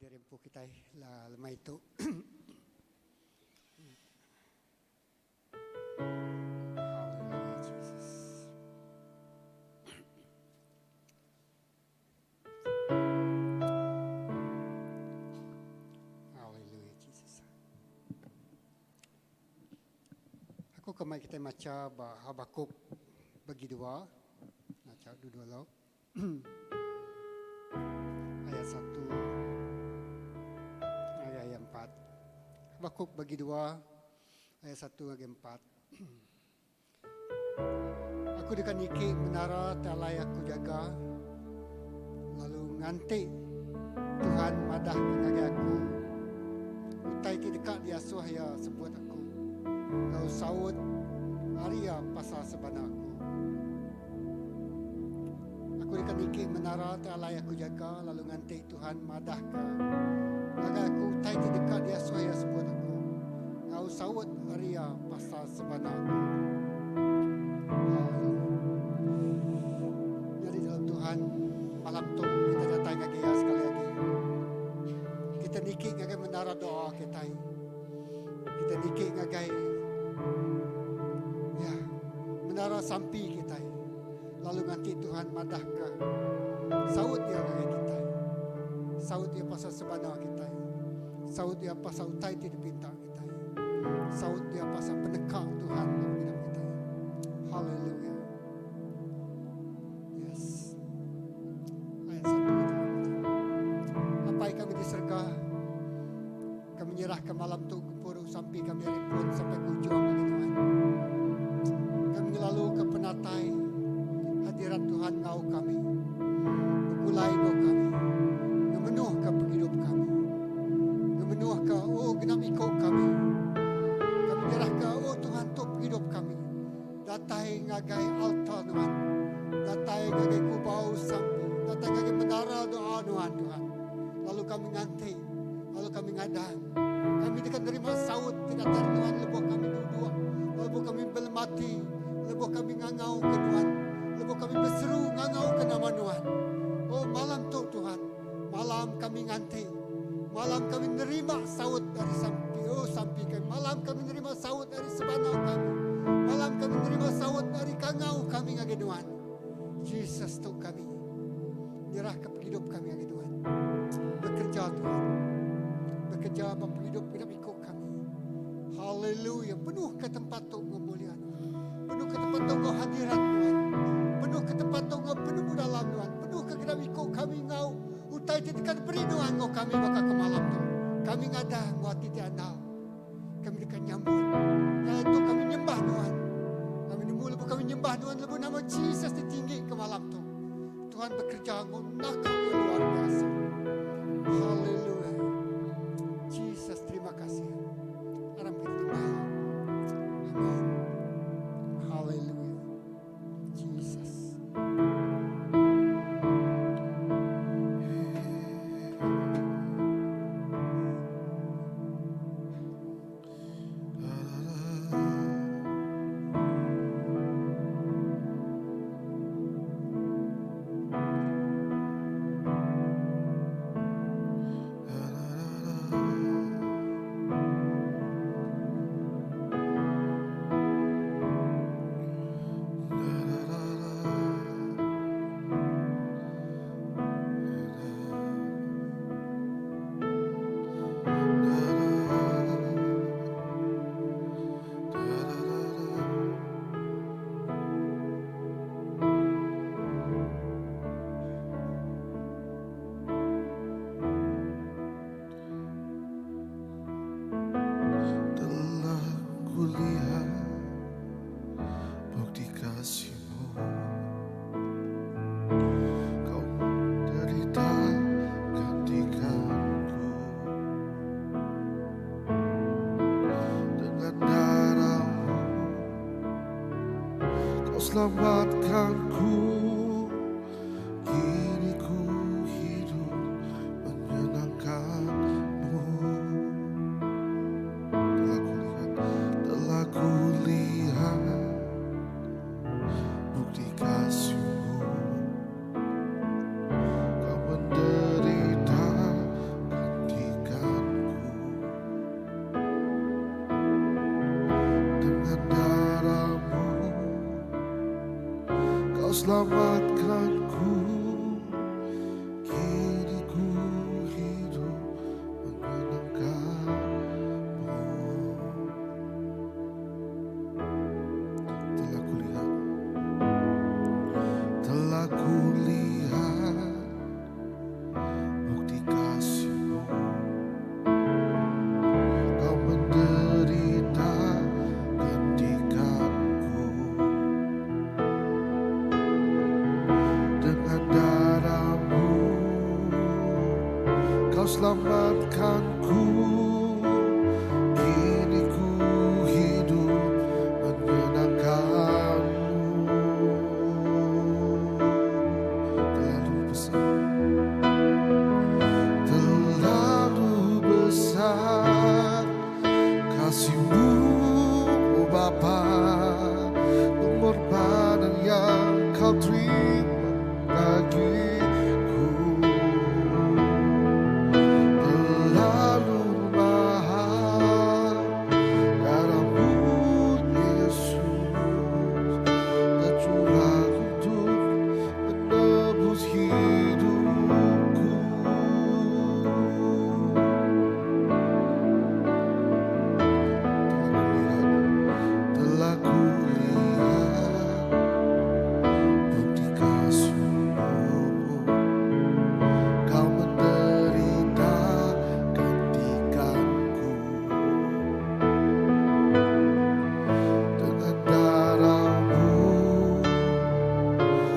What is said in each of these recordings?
dirempuh kita lah lemah itu. Hallelujah, Jesus. Hallelujah, Jesus. Aku kemai kita baca Habakuk bagi dua, baca dua lo. Ayat 1, ayat 4. Habakuk bagi dua, ayat 1 ayat 4. Aku dikaniki menara tak layak ku jaga, lalu nganti Tuhan madah mengagai aku. Utai ti dekat di asuh ya sebut aku. Kau saud Arya pasal sebana aku. Aku dikaniki menara tak layak ku jaga, lalu nganti Tuhan madah ke. Agar aku utai ti dekat di asuh ya sebut aku. Kau saud Arya pasal sebana aku. Jadi dalam Tuhan malam tu kita datang lagi ya sekali lagi. Kita nikik ngagai menara doa kita. Kita nikik ngagai ya menara sampi kita. Lalu nanti Tuhan madah ke saud dia ngagai kita. Saud dia pasal sebana kita. Saud dia pasal utai ti dipinta kita. Saud dia pasal penekak Tuhan dalam hidup kita. Haleluya. Yes. Ayat 1 kita. Apa yang kami diserga, kami menyerahkan malam tu kepuru sampai kami ripun sampai ke ujung lagi Tuhan. Kami lalu ke penatai hadirat Tuhan ngau kami. Bergulai ngau kami. Ngemenuh ke penghidup kami. Ngemenuh ke genap ikut kami. Kami menyerah ke Tuhan tu penghidup kami. Datai ngagai altar Tuhan. Datai ngagai kubau sampai. Datai ngagai menara doa Tuhan. Lalu kami nganti. Lalu kami ngadang. Kami akan terima saud tidak dari Tuhan. Lebuh kami dua-dua. Lebuh kami belemati. Lebuh kami ngangau ke Tuhan. Lebuh kami berseru ngangau ke nama Tuhan. Oh malam tu Tuhan. Malam kami nganti. Malam kami nerima saud dari sampai. Oh sampai kami. Malam kami nerima saud dari sebanau kami. Malam kami menerima saud dari kangau kami ngage Tuhan. Jesus tu kami. Nyerah ke hidup kami ngage Tuhan. Bekerja Tuhan. Bekerja hidup ikut kami. Haleluya. Penuh ke tempat tu kemuliaan. Penuh ke tempat tu kau hadirat Tuhan. Penuh ke tempat tu kau penuh dalam Tuhan. Penuh ke hidup ikut kami ngau. Utai dekat beri Tuhan ngau kami bakal ke malam tu. Kami ngada ngau hati andal. Kami dekat nyambut. Yang itu kami nyembah Tuhan. Kami lebu kami nyembah Tuhan. Lebu nama Jesus ditinggi ke malam tu. Tuhan bekerja nakal yang luar biasa. Haleluya. Jesus terima kasih. Aram kita. Amin. Haleluya. Jesus. Selamatkanku, kini ku hidup menyenangkanmu. Telah kulihat bukti kasih-Mu. Kau menderita Kau selamatkanku, kini ku hidup menyenangkanmu. Telah kulihat bukti kasih-Mu. Kau menderita gantikanku. Dengan darah-Mu Kau selamatkanku, kini ku hidup menyenangkanmu. Terlalu besar kasih-Mu, oh Bapa, pengorbanan yang Kau terima bagiku. Terlalu mahal darah-Mu, Yesus, tercurah untuk menebus hidupku. Telah kulihat bukti kasih-Mu. Kau menderita gantikanku. Dengan darah-Mu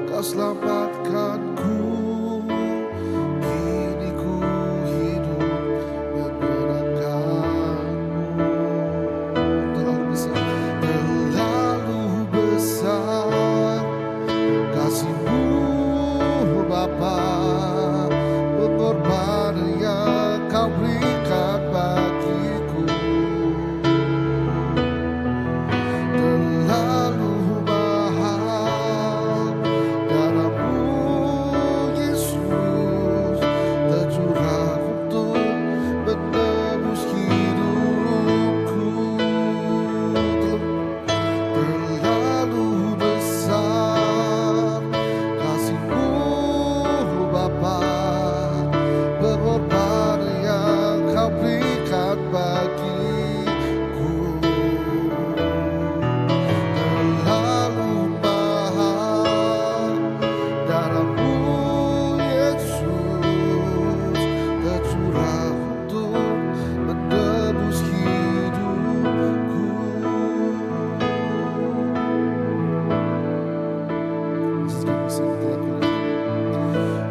Kau selamatkanku, kini ku hidup menyenangkanmu. Terlalu besar kasih-Mu, Bapa, pengorbanan yang Kau berikan bagiku. Terlalu mahal darah-Mu, Yesus, tercurah untuk menebus hidupku. Terlalu besar kasih-Mu, Bapa, pengorbanan yang Kau berikan bagiku. Terlalu mahal darah-Mu, Yesus, tercurah untuk menebus hidupku.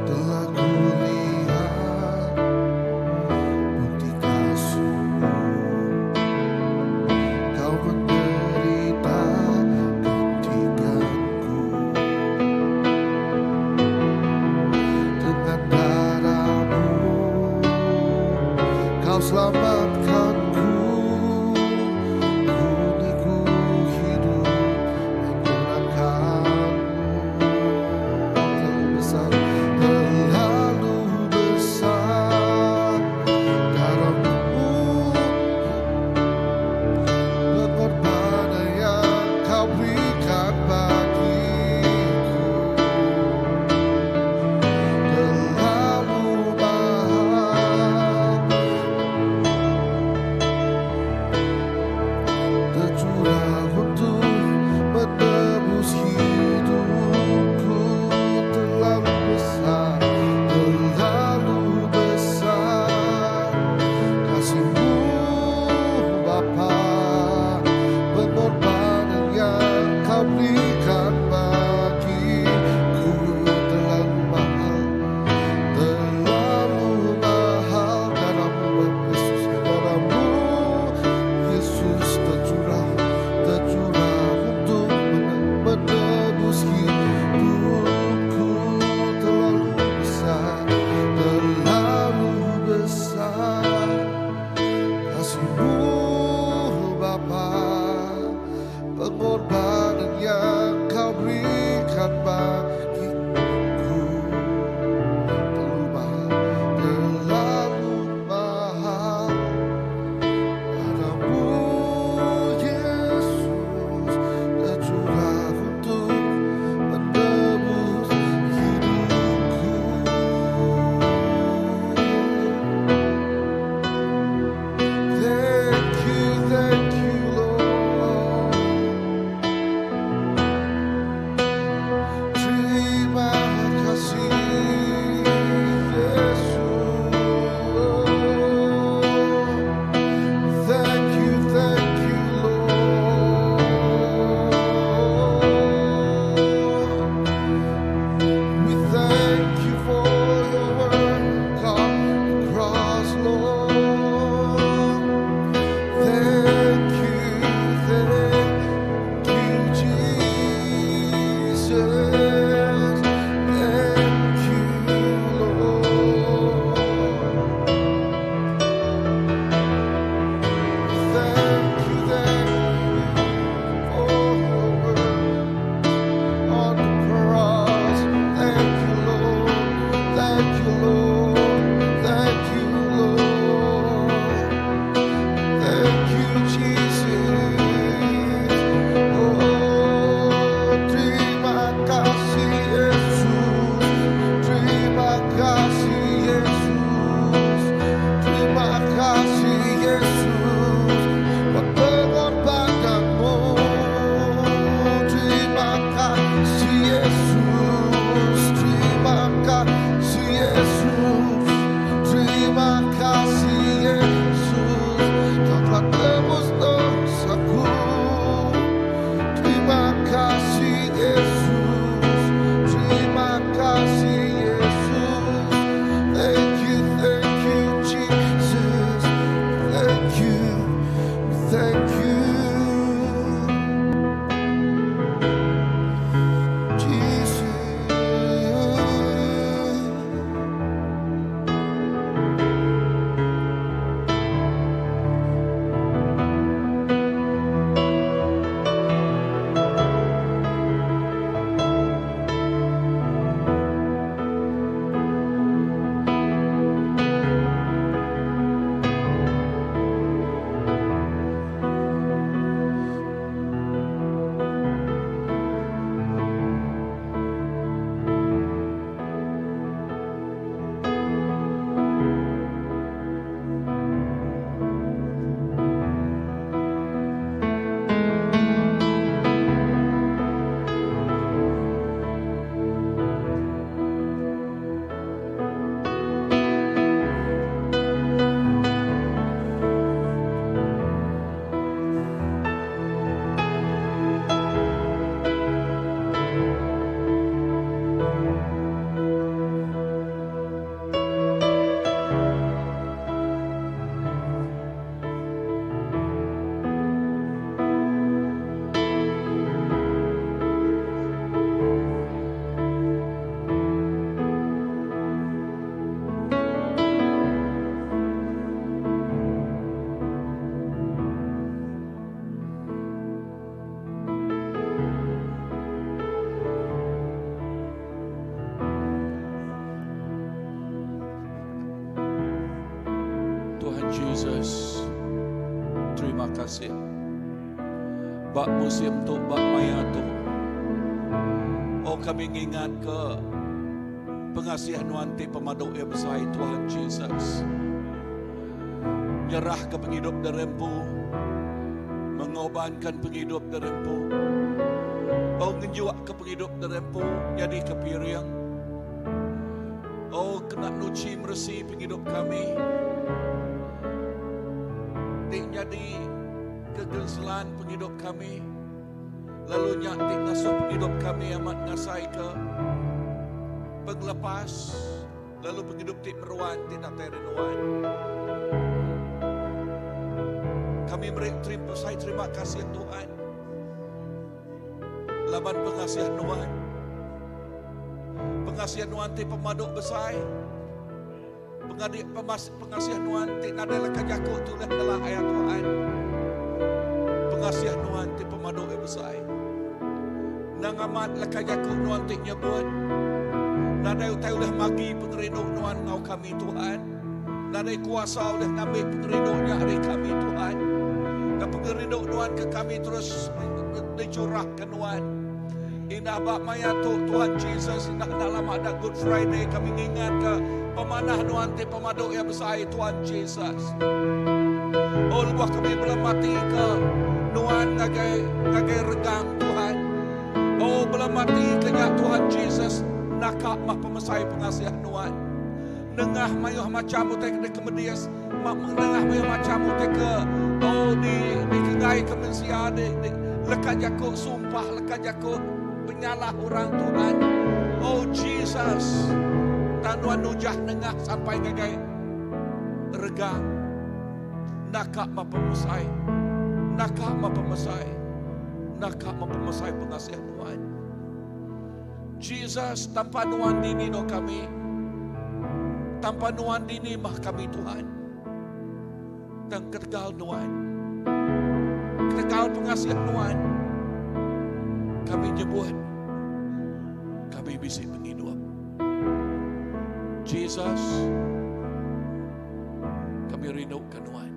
Telah kulihat bukti kasih-Mu. Kau menderita gantikanku. Dengan darah-Mu Kau selamatkanku, kini ku hidup menyenangkanmu. Terlalu besar darah-Mu, pengorbanan yang Kau berikan bagiku. Terlalu mahal tercurah untuk menebus hidupku. Terlalu besar Jesus, terima kasih. Bak musim tu, bak maya tu. Oh, kami ingat ke pengasihan wanti pemaduk yang besar Tuhan Jesus. Nyerah ke penghidup derempu, mengobankan penghidup derempu. Oh, ngejuak ke penghidup derempu, jadi ke piring. Oh, kena nuci meresi penghidup kami. Tik jadi kegelisahan penghidup kami. Lalu nyatik ngasuh penghidup kami amat ngasai ke penglepas. Lalu penghidup tik meruan, tik nak terenuan. Kami terima kasih Tuhan. Laban pengasihan Tuhan. Pengasihan Tuhan tik pemaduk besar. Pengasihan Tuhan tik nada lekat jakut tu adalah ayat Tuhan. Pengasihan Tuhan tik pemaduk yang besar. Nang amat lekat jakut Tuhan tik nyebut. Nada utai oleh magi pengerinduk Tuhan ngau kami Tuhan. Nada kuasa oleh ngambil pengerinduknya hari kami Tuhan. Dan pengerinduk Tuhan ke kami terus dicurahkan Tuhan. Indah bak maya Tuhan Jesus. Indah dalam ada Good Friday kami ingat ke pemanah Tuhan ti pemaduk yang besar Tuhan Jesus. Oh, luah kami belum mati ke Tuhan ngagai regang Tuhan. Oh, belum mati kenyak Tuhan Jesus. Nakak mah pemesai pengasihan Tuhan. Nengah mayuh macam utek ke kemedias. Nengah mayuh macam utek ke oh di kengai kemensia di lekat jakut sumpah lekat jakut penyalah orang Tuhan. Oh Jesus, Tuhan nujah nengah sampai gagai regang. Nakak mah pemesai. Nakak mah pemesai. Nakak mah pemesai pengasihan Tuhan. Jesus, tanpa Tuhan dini no kami. Tanpa Tuhan dini mah kami Tuhan. Dan ketegal Tuhan. Ketegal pengasihan Tuhan. Kami nyebut. Kami bisa menghidup. Jesus, kami rindukan Tuhan.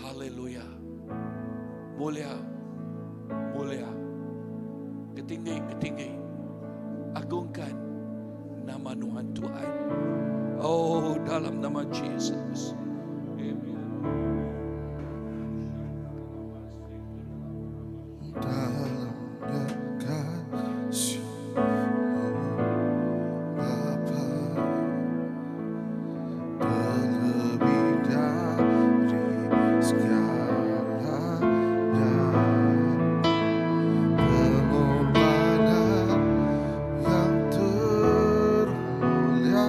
Haleluya. Mulia. Mulia. Ketinggi. Agungkan nama Tuhan. Oh, dalam nama Jesus. Dalamnya kasih-Mu Bapa, terlebih dari segalanya, pengorbanan yang termulia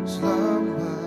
selama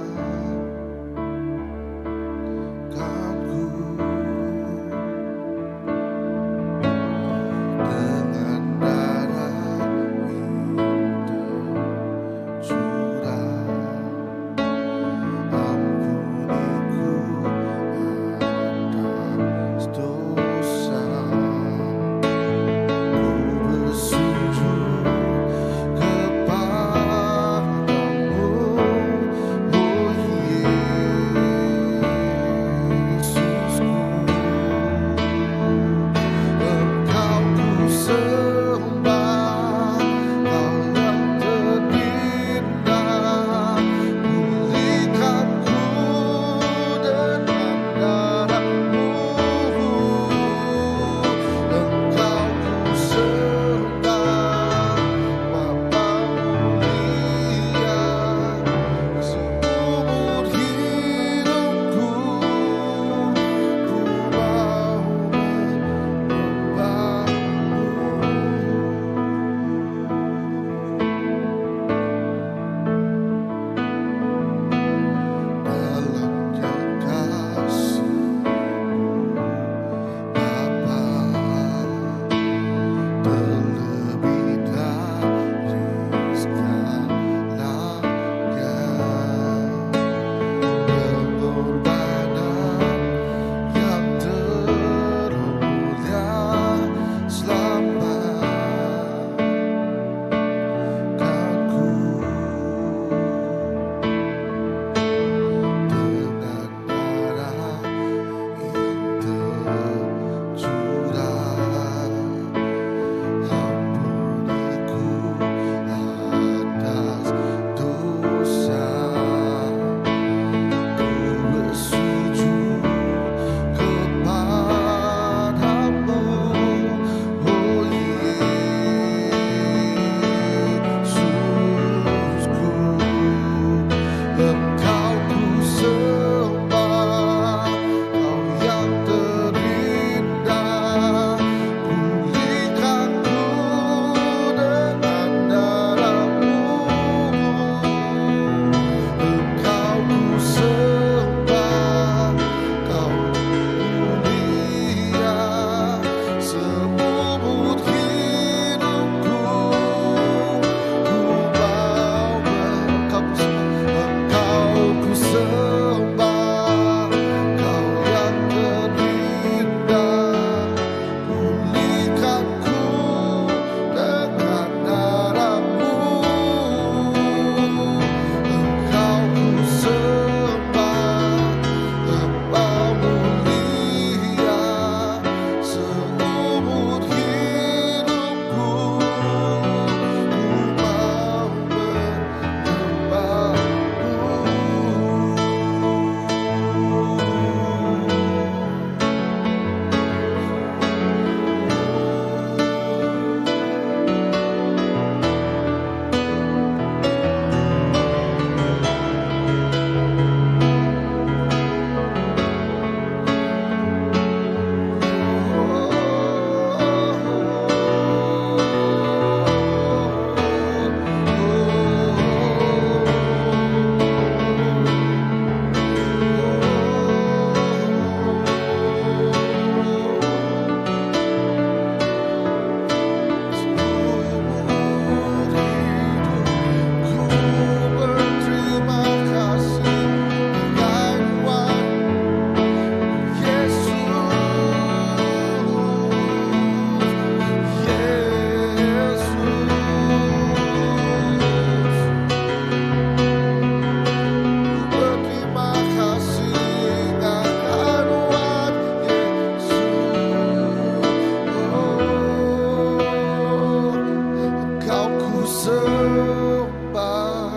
sembah,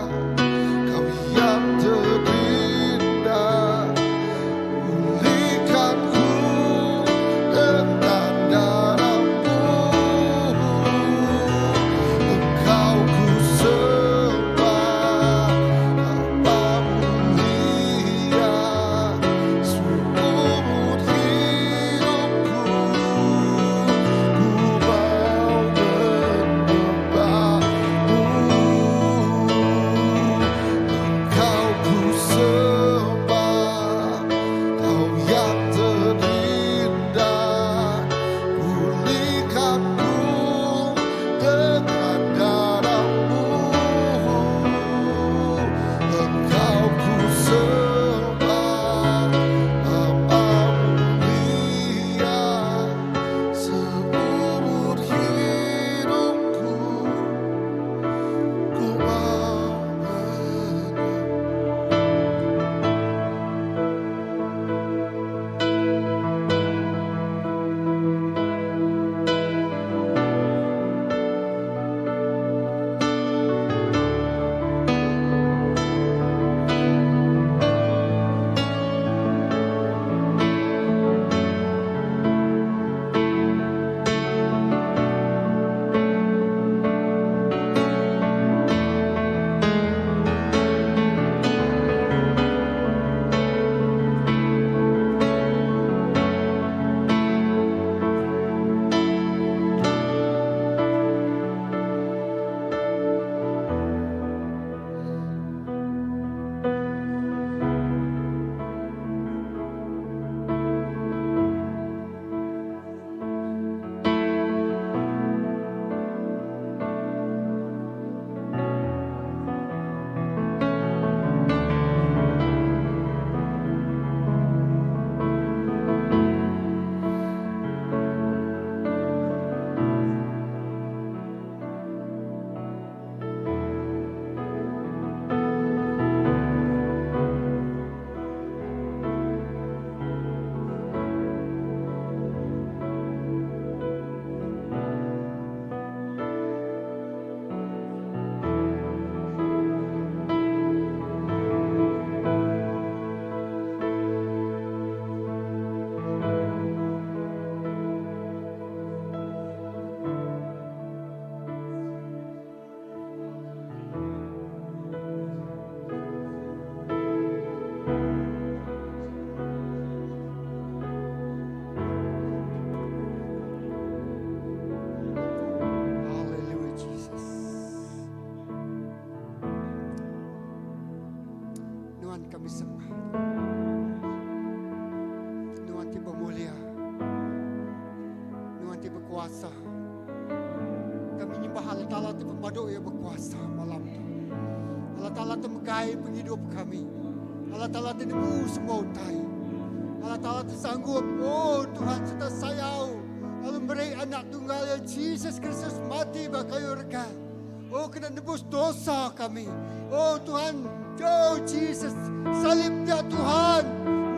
Kau yang terindah. Pulihkanku dengan darah-Mu. Engkau ku sembah, Bapa mulia, seumur hidupku ku mau menyembah-Mu. Engkau ku sembah, Kau yang terindah. Pulihkanku dengan darah-Mu. Engkau ku sembah, Bapa mulia, seumur hidupku ku mau menyembah. Hallelujah, Jesus. Tuhan kami sembah. Tuhan tiba mulia. Tuhan tiba kuasa. Kami nyembah Allah Ta'ala tiba padu yang berkuasa malam itu. Allah Ta'ala tu megai penghidup kami. Allah Ta'ala tu nemu semua utai. Allah Ta'ala tu sanggup. Oh Tuhan serta sayau. Allah beri anak tunggal yang Jesus Kristus mati bagi kayu rega. Oh kena nebus dosa kami. Oh Tuhan, oh Jesus, salib dia Tuhan.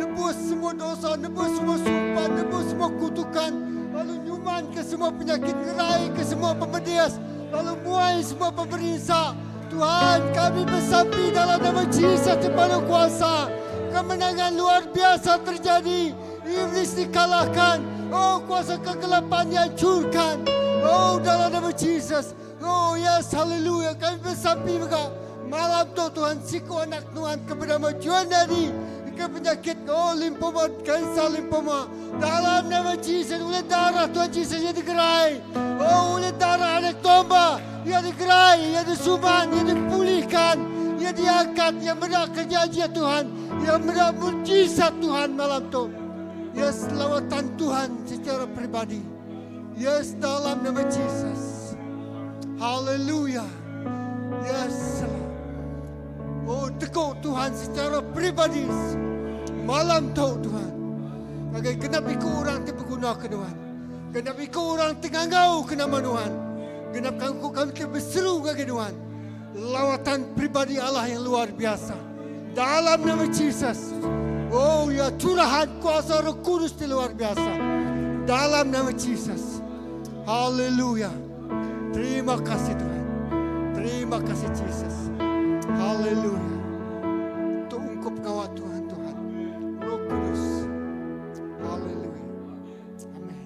Nebus semua dosa, nebus semua sumpah, nebus semua kutukan. Lalu nyuman ke semua penyakit gerai, ke semua pemedias. Lalu muai semua pemerintah. Tuhan, kami bersapi dalam nama Jesus kepada kuasa. Kemenangan luar biasa terjadi. Iblis dikalahkan. Oh, kuasa kegelapan dihancurkan. Oh, dalam nama Jesus. Oh, yes, haleluya. Kami bersapi juga. Malam tu Tuhan, siku anak Tuhan kepada majuan dari ke penyakit. Oh, limfoma, kanser limfoma. Dalam nama Jesus, oleh darah Tuhan Jesus yang digerai. Oh, oleh darah anak domba yang digerai, yang disumbang, yang dipulihkan, yang diangkat, yang mendak kerja Tuhan, yang mendak mujizat Tuhan malam tu. Yes, lawatan Tuhan secara pribadi. Yes, dalam nama Jesus. Haleluya. Yes. Oh, teguh Tuhan secara pribadi. Malam tu Tuhan. Bagai kenapa ikut orang terguna ke Tuhan. Kenapa ikut orang tenganggau ke nama Tuhan. Kenapa kami berseru ke Tuhan. Lawatan pribadi Allah yang luar biasa. Dalam nama Jesus. Oh ya, curahan kuasa Roh Kudus di luar biasa. Dalam nama Jesus. Haleluya. Terima kasih Tuhan. Terima kasih Jesus. Haleluya. Untuk ungkup Kau Tuhan, Tuhan. Roh Kudus. Haleluya. Amin.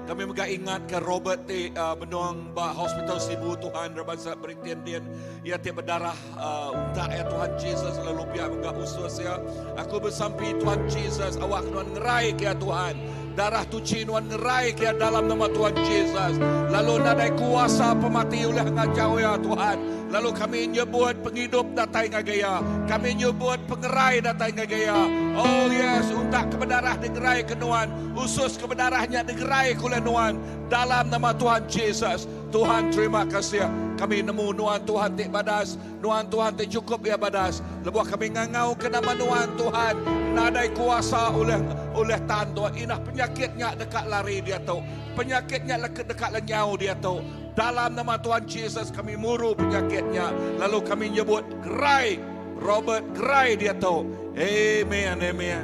Kami ingat ke Robert menuang ba hospital Sibu Tuhan rabasa beritian ia tiap berdarah unta ya Tuhan Jesus lalu pihak enggak usus ya. Aku bersampi Tuhan Jesus awak nuan ngerai ke Tuhan. Darah tuci nuan ngerai ke dalam nama Tuhan Jesus. Lalu nadai kuasa pemati oleh ngajau ya Tuhan. Lalu kami nyebut penghidup datai ngagaya. Kami nyebut pengerai datai ngagaya. Oh yes, unta kebedarah digerai ke nuan. Usus kebedarahnya digerai kule nuan. Dalam nama Tuhan Jesus. Tuhan terima kasih. Kami nemu nuan Tuhan tik badas. Nuan Tuhan tik cukup ya badas. Lebuh kami ngangau ke nama nuan Tuhan. Nadai kuasa oleh tanto. Inah penyakitnya dekat lari dia tahu. Penyakitnya dekat lenyau dia tahu. Dalam nama Tuhan Jesus kami muru penyakitnya. Lalu kami nyebut gerai. Robert gerai dia tahu. Amen, amen.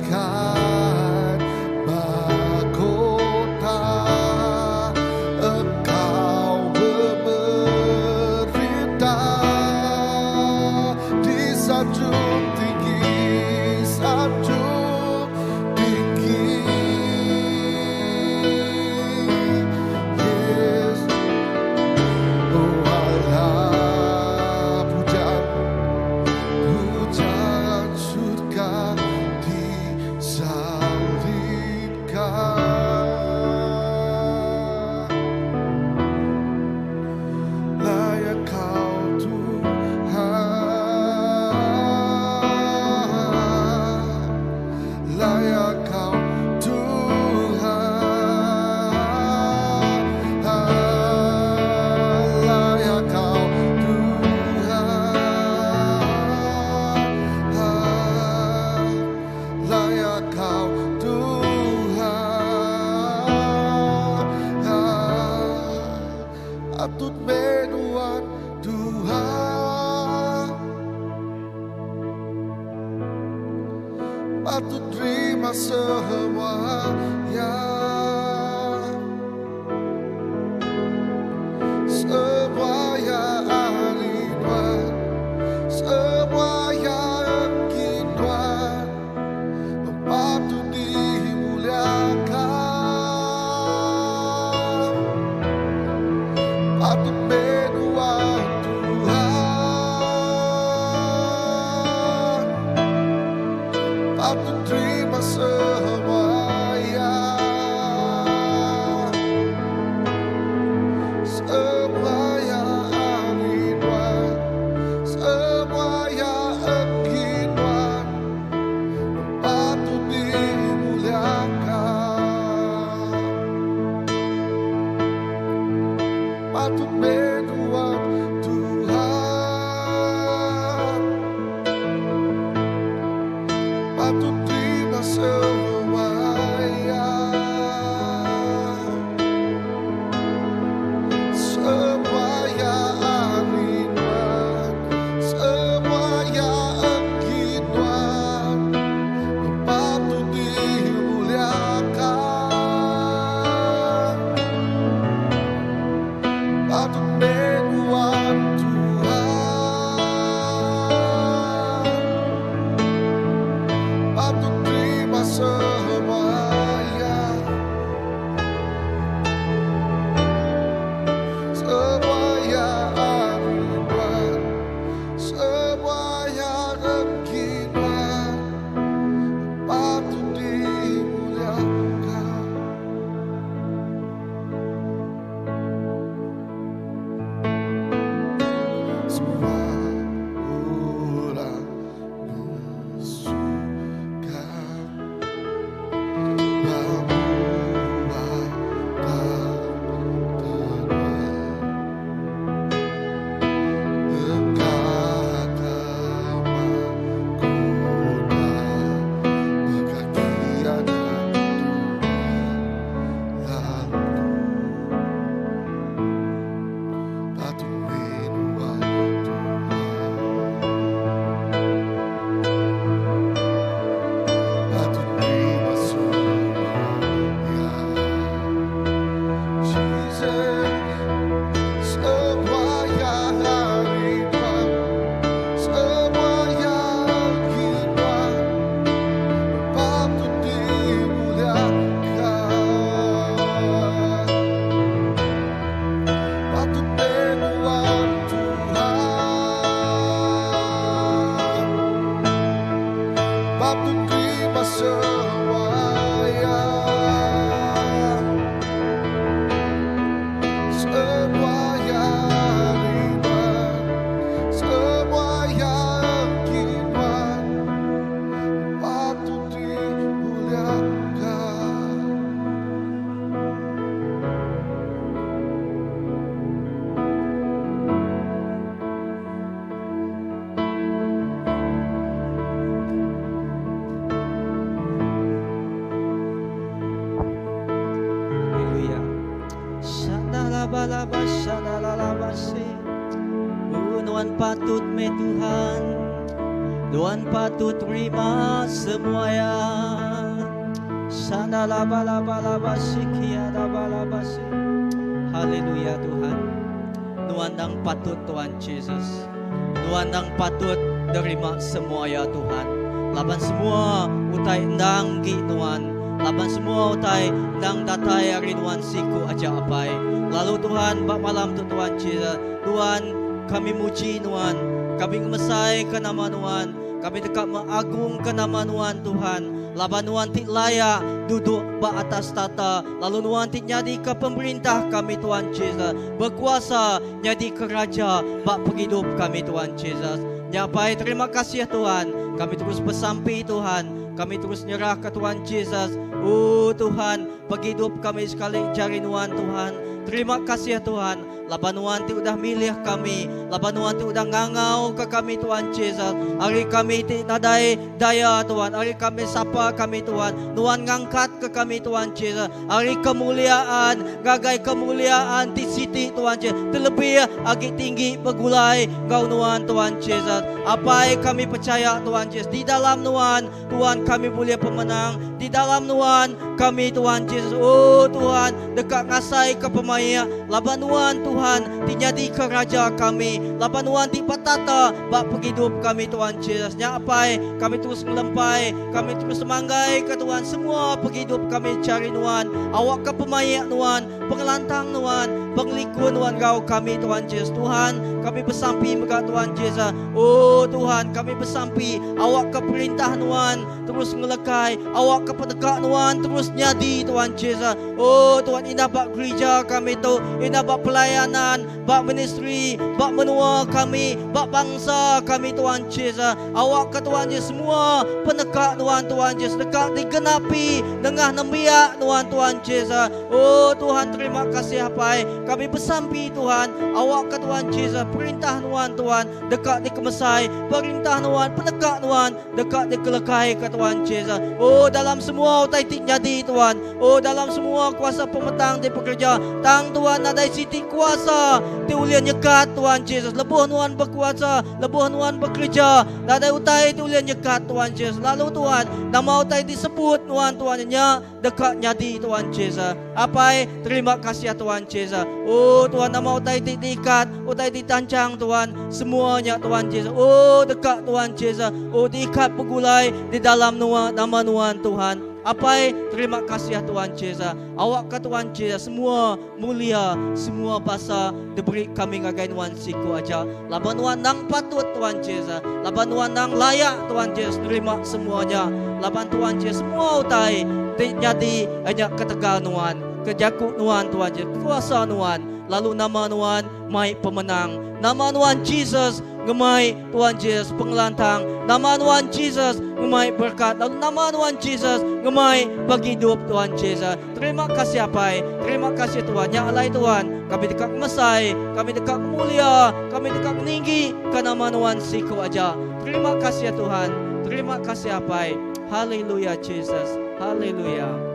bagaikan mahkota, Engkau memerintah di sanjung tinggi, sanjung tinggi. Yes, oh Allah, pujaan surga disalibkan. Layak Kau Tuhan, layak Kau Tuhan, layak Kau Tuhan, layak Kau Tuhan, atut menuan Tuhan, patut terima semuanya, semuanya Ridwan, semuanya Ridwan, patut dimuliakan, patut menuan Tuhan, patut terima semuanya, semuanya Ridwan, semuanya Ridwan, patut dimuliakan, patut menuan Tuhan, patut terima semuanya, semuanya Ridwan, semuanya Ridwan, patut dimuliakan, patut menuan Tuhan, patut terima semuanya, semuanya Ridwan, semuanya Ridwan, patut dimuliakan. Semua orang bersuka membuat Unuan patut me Tuhan, Tuhan patut terima semua ya. Sana laba laba laba sikia laba laba si. Haleluya Tuhan. Tuhan yang patut Tuhan Yesus. Tuhan yang patut terima semua ya Tuhan. Laban semua utai ndanggi Tuhan. Laban semua utai ndang datai hari Tuhan siku aja apai. Lalu Tuhan bak malam tu Tuhan Yesus. Tuhan kami muji Tuhan. Kami ngemesai ke nama Tuhan. Kami dekat mengagungkan nama Tuhan. Laban Tuhan tik layak duduk bak atas tata. Lalu Tuhan tik jadi ke pemerintah kami Tuhan Yesus. Berkuasa jadi ke raja bak penghidup kami Tuhan Yesus. Nyapai terima kasih Tuhan. Kami terus bersampi Tuhan. Kami terus nyerah ke Tuhan Yesus. Oh Tuhan, penghidup kami sekali jari Tuhan. Terima kasih Tuhan. Laban Tuhan ti udah milih kami. Laban Tuhan ti udah ngangau ke kami Tuhan Yesus. Hari kami ti nadai daya Tuhan. Hari kami sapa kami Tuhan. Tuhan ngangkat ke kami Tuhan Yesus. Hari kemuliaan, gagai kemuliaan ti siti Tuhan Yesus. Terlebih agi tinggi begulai kau Tuhan Yesus. Apa yang kami percaya Tuhan Yesus. Di dalam Tuhan kami boleh pemenang. Di dalam Tuhan kami Tuhan Yesus. Oh Tuhan, dekat ngasai ke pemaya. Laban Tuhan tinyadi ke raja kami. Laban Tuhan ti patata bak penghidup kami Tuhan Yesus. Nyapai kami terus melempai. Kami terus semanggai ke Tuhan. Semua penghidup kami cari Tuhan. Awak ke pemaya Tuhan. Pengelantang Tuhan. Penglikun Tuhan kau kami Tuhan Yesus. Tuhan kami bersampi megah Tuhan Yesus. Oh Tuhan kami bersampi. Awak ke perintah Tuhan terus ngelekai. Awak ke pendekat Tuhan terus nyadi Tuhan Yesus. Oh Tuhan indah bak gereja kami tu. Indah bak pelayanan, bak ministry, bak menua kami, bak bangsa kami Tuhan Yesus. Awak ke Tuhan Yesus semua pendekat Tuhan Yesus. Dekat digenapi dengan nembiak Tuhan Yesus. Oh Tuhan terima kasih apa kami bersampi Tuhan. Awak ke Tuhan Yesus. Perintah Tuhan dekat dikemesai. Perintah Tuhan pendekat Tuhan dekat dikelekai ke Tuhan Yesus. Oh dalam semua utai tik jadi Tuhan. Oh dalam semua kuasa pemetang di pekerja. Tang Tuhan ada siti kuasa. Ti ulian nyekat Tuhan Yesus. Lebuh Tuhan berkuasa. Lebuh Tuhan bekerja. Ada utai ti ulian nyekat Tuhan Yesus. Lalu Tuhan nama utai disebut Tuhan nya dekat nyadi Tuhan Yesus. Apa terima kasih Tuhan Yesus. Oh Tuhan nama utai diikat, utai ditancang Tuhan. Semuanya Tuhan Yesus. Oh dekat Tuhan Yesus. Oh diikat pegulai di dalam nama Tuhan. Apa terima kasih Tuhan Yesus. Awak ke Tuhan Yesus semua mulia, semua bahasa diberi kami ngagai Tuhan siku aja. Laban Tuhan nang patut Tuhan Yesus. Laban Tuhan nang layak Tuhan Yesus terima semuanya. Laban Tuhan Yesus semua utai jadi hanya ketegal Tuhan. Kejakut Tuhan Yesus. Kuasa Tuhan. Lalu nama Tuhan mai pemenang. Nama Tuhan Yesus gemai Tuhan Yesus pengelantang. Nama Tuhan Yesus gemai berkat. Lalu nama Tuhan Yesus gemai bagi hidup Tuhan Yesus. Terima kasih apa? Terima kasih Tuhan. Ya Allah Tuhan, kami dekat mesai, kami dekat mulia, kami dekat meninggi ke nama Tuhan siku aja. Terima kasih Tuhan. Terima kasih apa? Haleluya Yesus. Haleluya.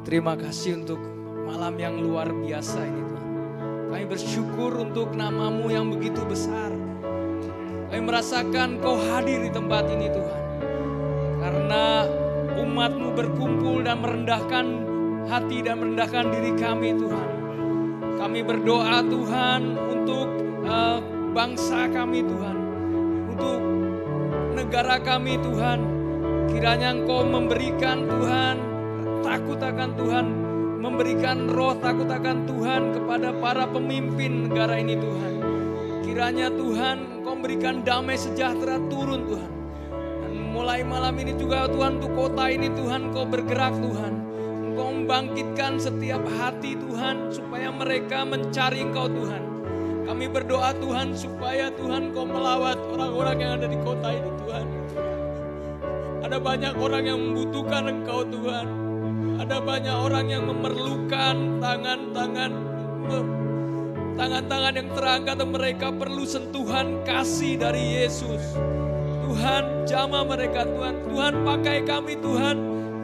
Terima kasih untuk malam yang luar biasa ini Tuhan. Kami bersyukur untuk nama-Mu yang begitu besar. Kami merasakan Kau hadir di tempat ini Tuhan. Karena umat-Mu berkumpul dan merendahkan hati dan merendahkan diri kami Tuhan. Kami berdoa Tuhan untuk bangsa kami Tuhan. Untuk negara kami Tuhan. Kiranya Engkau memberikan Tuhan takut akan Tuhan, memberikan roh takut akan Tuhan kepada para pemimpin negara ini Tuhan. Kiranya Tuhan Engkau berikan damai sejahtera turun Tuhan. Dan mulai malam ini juga Tuhan untuk kota ini Tuhan Engkau bergerak Tuhan. Engkau membangkitkan setiap hati Tuhan supaya mereka mencari Engkau Tuhan. Kami berdoa Tuhan supaya Tuhan Engkau melawat orang-orang yang ada di kota ini Tuhan. Ada banyak orang yang membutuhkan Engkau Tuhan. Ada banyak orang yang memerlukan tangan-tangan yang terangkat dan mereka perlu sentuhan kasih dari Yesus. Tuhan jamah mereka Tuhan. Tuhan pakai kami Tuhan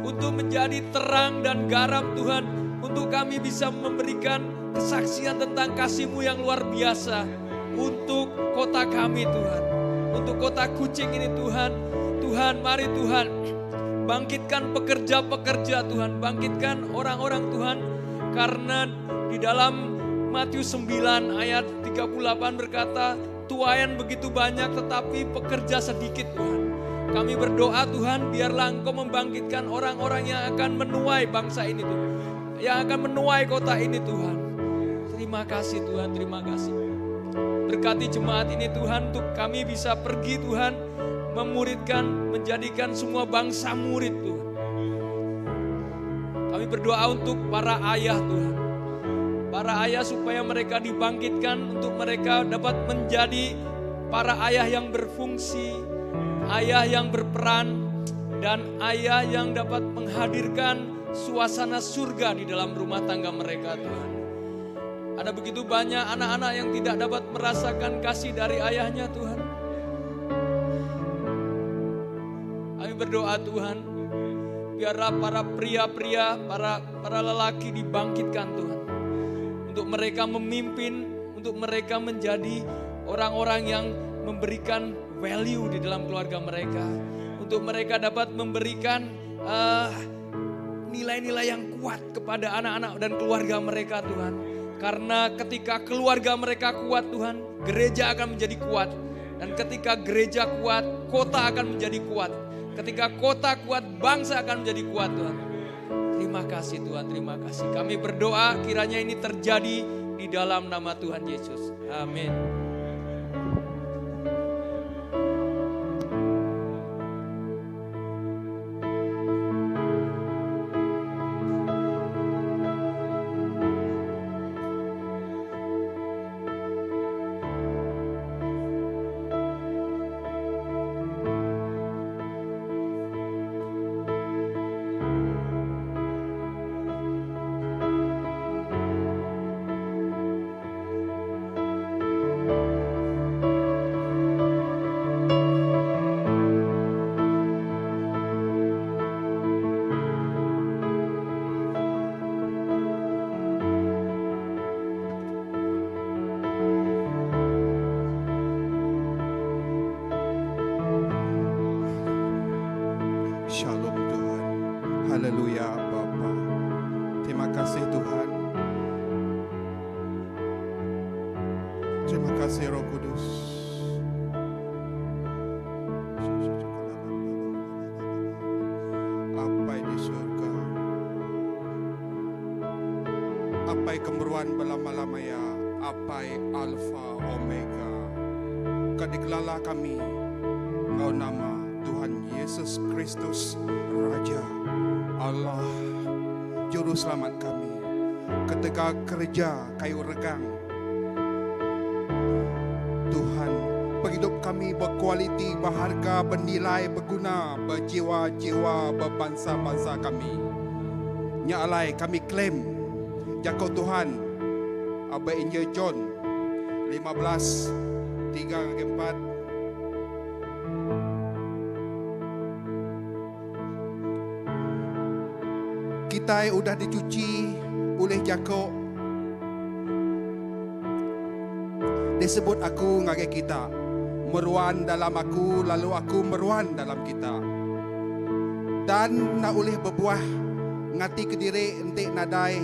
untuk menjadi terang dan garam Tuhan. Untuk kami bisa memberikan kesaksian tentang kasih-Mu yang luar biasa. Untuk kota kami Tuhan. Untuk kota Kucing ini Tuhan. Tuhan mari Tuhan. Bangkitkan pekerja-pekerja Tuhan. Bangkitkan orang-orang Tuhan. Karena di dalam Matius 9 ayat 38 berkata, tuaian begitu banyak tetapi pekerja sedikit Tuhan. Kami berdoa Tuhan, biarlah Engkau membangkitkan orang-orang yang akan menuai bangsa ini Tuhan. Yang akan menuai kota ini Tuhan. Terima kasih Tuhan, terima kasih. Berkati jemaat ini Tuhan, untuk kami bisa pergi Tuhan, memuridkan, menjadikan semua bangsa murid Tuhan. Kami berdoa untuk para ayah Tuhan. Para ayah supaya mereka dibangkitkan untuk mereka dapat menjadi para ayah yang berfungsi, ayah yang berperan, dan ayah yang dapat menghadirkan suasana surga di dalam rumah tangga mereka Tuhan. Ada begitu banyak anak-anak yang tidak dapat merasakan kasih dari ayahnya Tuhan. Kami berdoa Tuhan, biarlah para pria-pria, para lelaki dibangkitkan Tuhan. Untuk mereka memimpin, untuk mereka menjadi orang-orang yang memberikan value di dalam keluarga mereka. Untuk mereka dapat memberikan nilai-nilai yang kuat kepada anak-anak dan keluarga mereka Tuhan. Karena ketika keluarga mereka kuat Tuhan, gereja akan menjadi kuat. Dan ketika gereja kuat, kota akan menjadi kuat. Ketika kota kuat, bangsa akan menjadi kuat Tuhan. Terima kasih Tuhan, terima kasih. Kami berdoa kiranya ini terjadi di dalam nama Tuhan Yesus. Amin. Shalom Tuhan. Haleluya Bapa. Terima kasih Tuhan. Terima kasih Roh Kudus. Apai di surga. Apai kemeruan belama-lamaya. Apai Alfa Omega. Kadiklala kami. Engkau nama Tuhan Yesus Kristus, Raja Allah, Juru Selamat kami. Ketika kerja kayu regang, Tuhan, hidup kami berkualiti, berharga, bernilai, berguna, berjiwa-jiwa, berbangsa-bangsa kami. Nyalai kami klaim, jakau Tuhan, Abah Injil John 15, 3-4. Kita sudah dicuci oleh Yakub. Disebut aku ngagai kita. Meruan dalam aku, lalu aku meruan dalam kita. Dan nak oleh berbuah ngati ke diri entik nadai.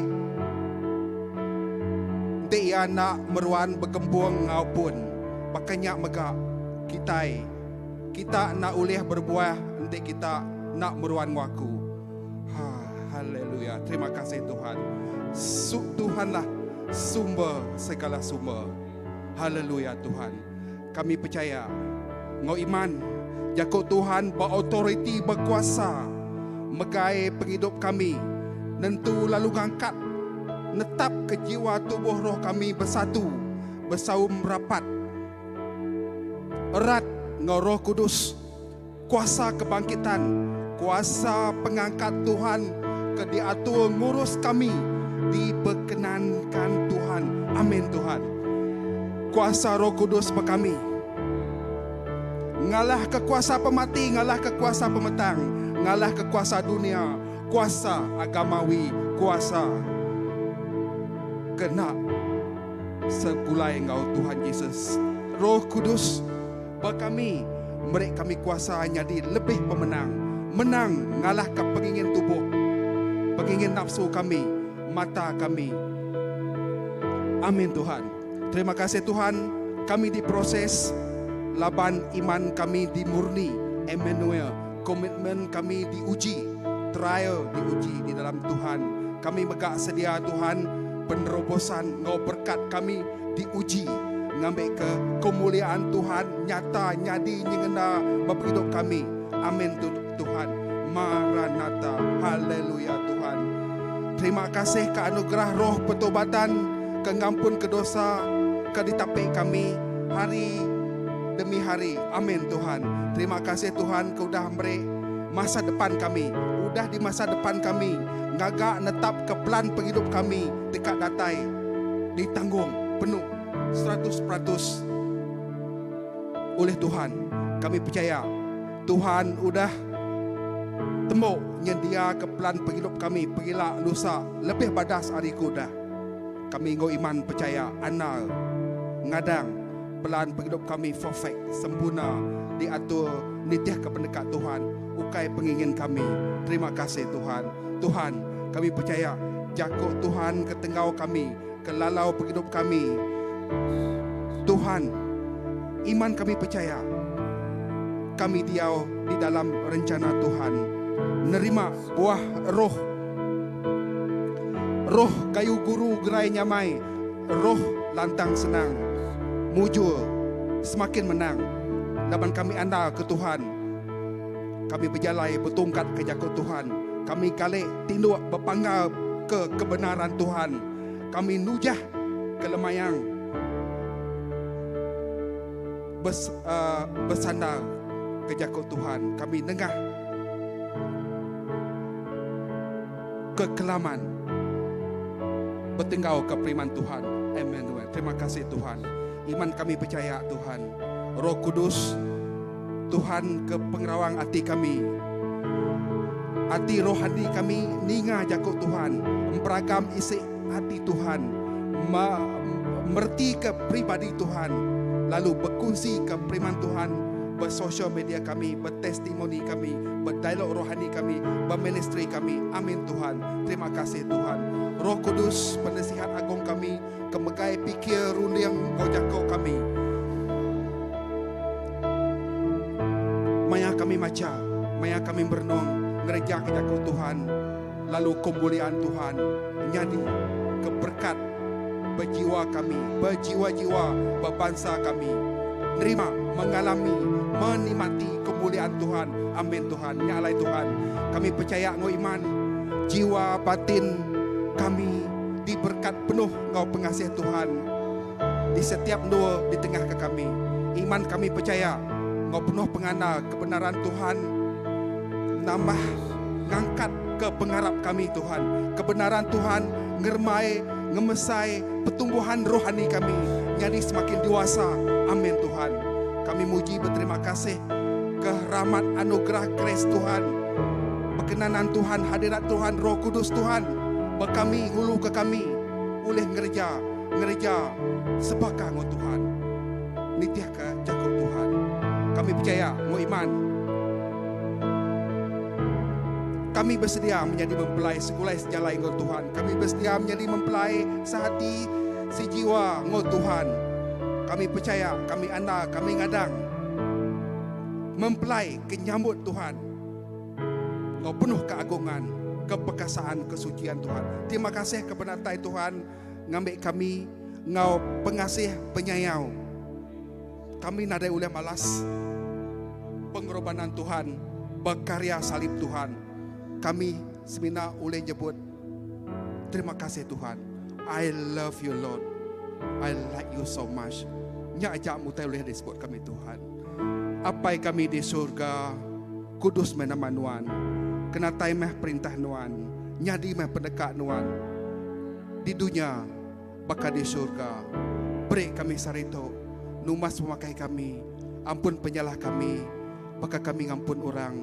Entik ia nak meruan berkembung ngaupun. Bakanya megak kita nak oleh berbuah entik kita nak meruan ngaku. Haleluya. Terima kasih Tuhan. Tuhanlah sumber segala sumber. Haleluya Tuhan. Kami percaya, ngau iman, jakut Tuhan berautoriti berkuasa, megai penghidup kami, nentu lalu ngangkat, netap ke jiwa tubuh roh kami bersatu, bersaum rapat. Erat ngau Roh Kudus, kuasa kebangkitan, kuasa pengangkat Tuhan, ke diatur ngurus kami, diperkenankan Tuhan. Amin Tuhan. Kuasa Roh Kudus berkami, ngalah kekuasa pemati, ngalah kekuasa pemetang, ngalah kekuasa dunia, kuasa agamawi, kuasa kena segulai Engkau Tuhan Yesus. Roh Kudus berkami, mereka kami kuasa jadi lebih pemenang, menang ngalahkan pengingin tubuh, pengingin nafsu kami, mata kami. Amin Tuhan. Terima kasih Tuhan, kami diproses, laban iman kami dimurni, Emmanuel, komitmen kami diuji, trial diuji di dalam Tuhan. Kami megak sedia Tuhan, penerobosan Engkau berkat kami diuji, ngambil ke kemuliaan Tuhan nyata nyadi nyengena bapa hidup kami. Amin Tuhan. Maranatha. Haleluya Tuhan. Terima kasih ke anugerah roh pertobatan, ke ngampun ke dosa, ke ditapik kami hari demi hari. Amin Tuhan. Terima kasih Tuhan, kau dah beri masa depan kami, udah di masa depan kami, ngagak netap ke plan penghidup kami dekat datai, ditanggung penuh 100% oleh Tuhan. Kami percaya Tuhan udah tembok nyedia ke plan penghidup kami, pergilah lusa lebih badas hari kuda. Kami ngau iman percaya anal ngadang plan penghidup kami perfect, sempurna, diatur nitiah ke pendekat Tuhan, ukai pengingin kami. Terima kasih Tuhan. Tuhan, kami percaya jakut Tuhan ke tenggau kami, ke lalau penghidup kami. Tuhan, iman kami percaya kami diau di dalam rencana Tuhan. Nerima buah roh, roh kayu guru gerai nyamai, roh lantang senang, mujur semakin menang. Laban kami andal ke Tuhan, kami berjalai bertungkat ke jakut Tuhan, kami kalik tinduk berpanggal ke kebenaran Tuhan, kami nujah ke lemayang, bersandar ke jakut Tuhan. Kami dengar kekelaman, bertenggau ke firman Tuhan. Emmanuel. Terima kasih Tuhan. Iman kami percaya Tuhan, Roh Kudus Tuhan ke pengerawang hati kami, hati rohani kami ninga jakut Tuhan, memperagam isi hati Tuhan, merti ke pribadi Tuhan, lalu berkongsi ke firman Tuhan, bersosial media kami, bertestimoni kami, berdialog rohani kami, berministri kami. Amin Tuhan. Terima kasih Tuhan. Roh Kudus, penasihat agung kami, kemegai pikir rundiang kau jakau kami. Maya kami maca, maya kami berenung, gereja ke jakau Tuhan, lalu kemuliaan Tuhan, nyadi keberkat berjiwa kami, berjiwa-jiwa, berbangsa kami. Nerima, mengalami, menikmati kemuliaan Tuhan. Amin Tuhan. Nyalai Tuhan. Kami percaya ngau iman, jiwa batin kami diberkat penuh Engkau pengasih Tuhan di setiap dua di tengah ke kami. Iman kami percaya Engkau penuh penganal kebenaran Tuhan, nambah ngangkat ke pengharap kami Tuhan. Kebenaran Tuhan ngermai, ngemesai pertumbuhan rohani kami, jadi semakin dewasa. Amin Tuhan. Kami muji berterima kasih ke rahmat anugerah grace Tuhan, perkenanan Tuhan, hadirat Tuhan, Roh Kudus Tuhan berkami, ngulu ke kami, oleh gereja sebakar ngau Tuhan, nitiah ke jakut Tuhan. Kami percaya, ngau iman, kami bersedia menjadi mempelai segulai sejalai ngau Tuhan. Kami bersedia menjadi mempelai sehati sejiwa ngau Tuhan. Kami percaya, kami anda, kami ngadang mempelai kenyambut Tuhan. Engkau penuh keagungan, keperkasaan, kesucian Tuhan. Terima kasih kebenaran Tuhan, ngambil kami Ngau pengasih penyayang. Kami nadai oleh malas pengorbanan Tuhan, berkarya salib Tuhan. Kami semina oleh jebut, terima kasih Tuhan. I love you Lord. I like you so much. Nya ajak mutai oleh disebut kami Tuhan. Apa kami di surga, kudus menama Nuan. Kena taimah perintah Nuan. Nyadi mah pendekat Nuan. Di dunia, bakal di surga. Beri kami sarito. Numas memakai kami. Ampun penyalah kami. Bakal kami ngampun orang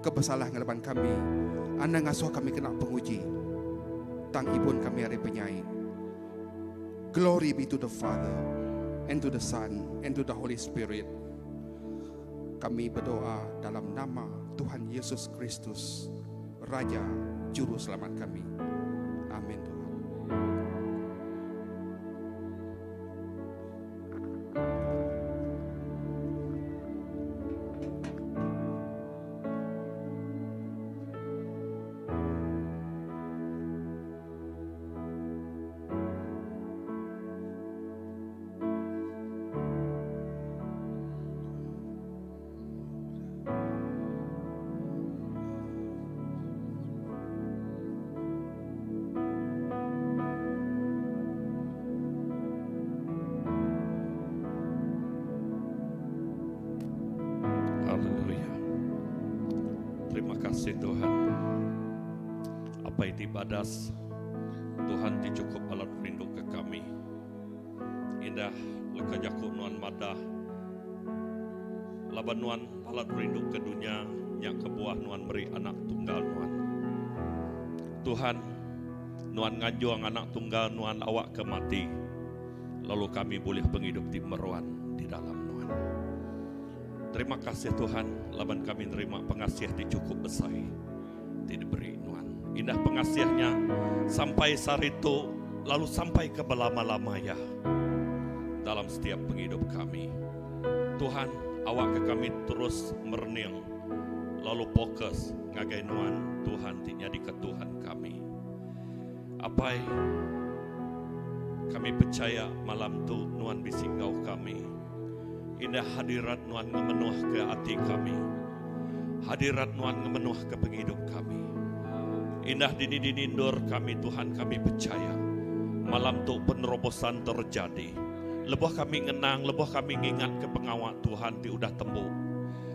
kebesalah ngelaban kami. Anda ngasuh kami kena penguji. Tang ibun kami hari penyai. Glory be to the Father, and to the Son, and to the Holy Spirit. Kami berdoa dalam nama Tuhan Yesus Kristus, Raja Juru Selamat kami. Amin Tuhan. Haleluya. Terima kasih Tuhan. Apa itu badas Tuhan dicukup alat rindu ke kami. Indah lekajaku nuan madah. Laban nuan alat rindu ke dunia yang kebuah nuan beri anak tunggal nuan. Tuhan nuan ngajuang anak tunggal nuan awak ke mati. Lalu kami boleh penghidup di meruan di dalam nuan. Terima kasih Tuhan, laban kami nerima pengasih di cukup besar, diberi Nuan. Indah pengasihnya sampai sarito, lalu sampai ke belama-lama ya dalam setiap penghidup kami. Tuhan, awak ke kami terus merenung, lalu fokus ngagai Nuan Tuhan jadi ke Tuhan kami. Apa kami percaya malam tu Nuan bisingau kami. Indah hadirat Nuan ngemenuh ke hati kami. Hadirat Nuan ngemenuh ke penghidup kami. Indah dini-dinindur kami Tuhan, kami percaya malam tu penerobosan terjadi. Lebuh kami ngenang, lebuh kami ngingat ke pengawal Tuhan di udah tembuk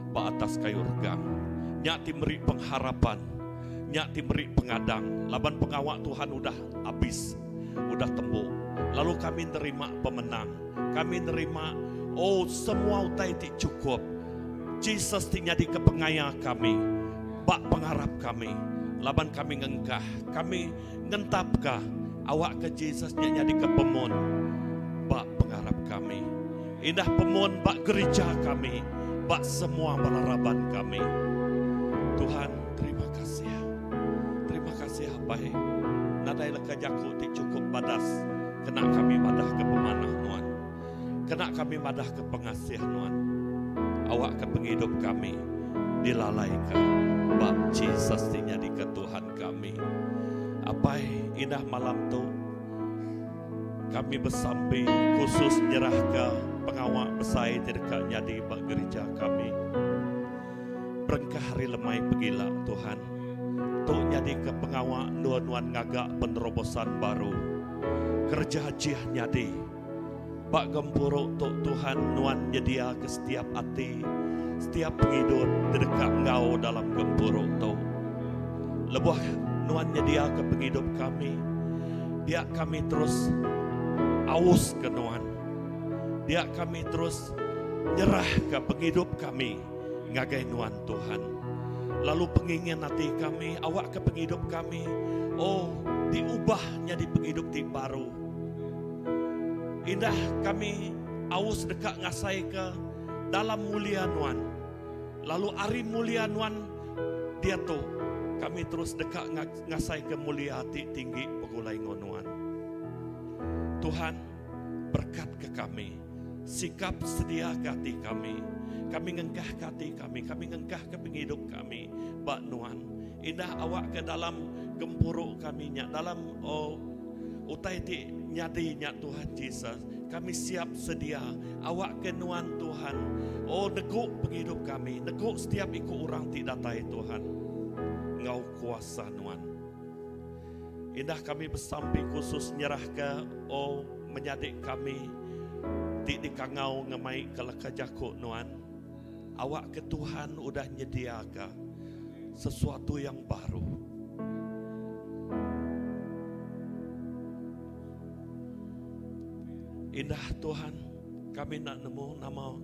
ba atas kayu regang. Nyak timeri pengharapan, nyak timeri pengadang. Laban pengawal Tuhan udah habis, udah tembuk. Lalu kami nerima pemenang, kami nerima semua utai ti cukup. Jesus ti nyadi kepengaya kami, bak pengharap kami. Laban kami ngengkah, kami ngentapkah awak ke Jesus nyadi ke pemun, bak pengharap kami. Indah pemun bak gereja kami, bak semua balaraban kami. Tuhan terima kasih. Terima kasih apai. Nadai lekajaku ti cukup badas, kena kami madah ke pemanah Nuan. Kena kami madah ke pengasih Nuan. Awak ke penghidup kami dilalaikan. Bab Jesus nyadi ke Tuhan kami. Apa indah malam tu kami bersampai khusus nyerah ke pengawal besar terdekat nyadi bak gereja kami. Berengkah hari lemai pegila Tuhan. Tu nyadi ke pengawal Nuan ngagak penerobosan baru. Kerja haji nyadi. Bak gempuruk tok Tuhan Nuan nyedia ke setiap hati, setiap penghidup terdekat engkau dalam gempuruk tok. Lebuh Nuan nyedia ke penghidup kami, dia kami terus aus ke Nuan. Dia kami terus nyerah ke penghidup kami, ngagai Nuan Tuhan. Lalu pengingin hati kami, awak ke penghidup kami, diubahnya di penghidup di baru. Indah kami aus dekat ngasai ke dalam mulia Nuan. Lalu ari mulia Nuan dia tu kami terus dekat ngasai ke mulia hati tinggi pegulai ngonuan. Tuhan berkat ke kami, sikap sedia ke hati kami. Kami ngengkah ke hati kami ngengkah ke penghidup kami. Bak Nuan, indah awak ke dalam gempuruk kami nya dalam utai ti nyadinya Tuhan Yesus. Kami siap sedia. Awak kenuan Tuhan. Oh, neguk penghidup kami. Neguk setiap ikut orang tidak datai Tuhan. Ngau kuasa nuan. Indah kami bersampi khusus nyerah ke. Oh, menyadik kami. Di kangau ngemai ke lekajaku nuan. Awak ke Tuhan udah nyediakan sesuatu yang baru. Indah Tuhan, kami nak nemu nama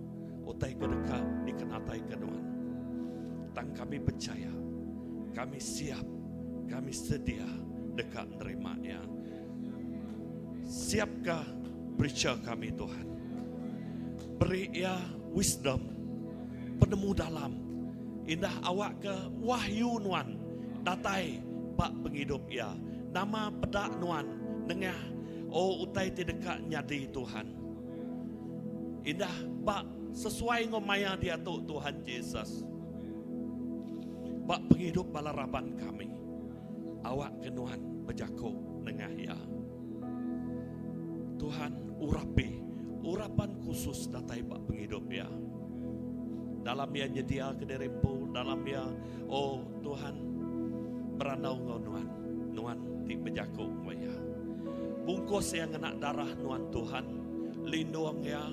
utai kedekat dikenatai kenuan. Tang kami percaya, kami siap, kami sedia dekat nerimanya. Siapkah preacher kami Tuhan? Beri ia wisdom, penemu dalam. Indah awak ke wahyu nuan, datai bak penghidup ia. Nama pedak nuan, nengah. Oh, utai ti dekat nyadi Tuhan. Indah bak sesuai ngomaya dia tu Tuhan Yesus. Bak penghidup balaraban kami. Awak kenuhan berjaku nengah ya. Tuhan urapi, urapan khusus datai bak penghidup ya. Dalam ya nyedia kederempu, dalam ya oh Tuhan beranau ngonuan, nuan ti berjaku ngomaya. Bungkus yang kena darah nuan Tuhan, lindung ya,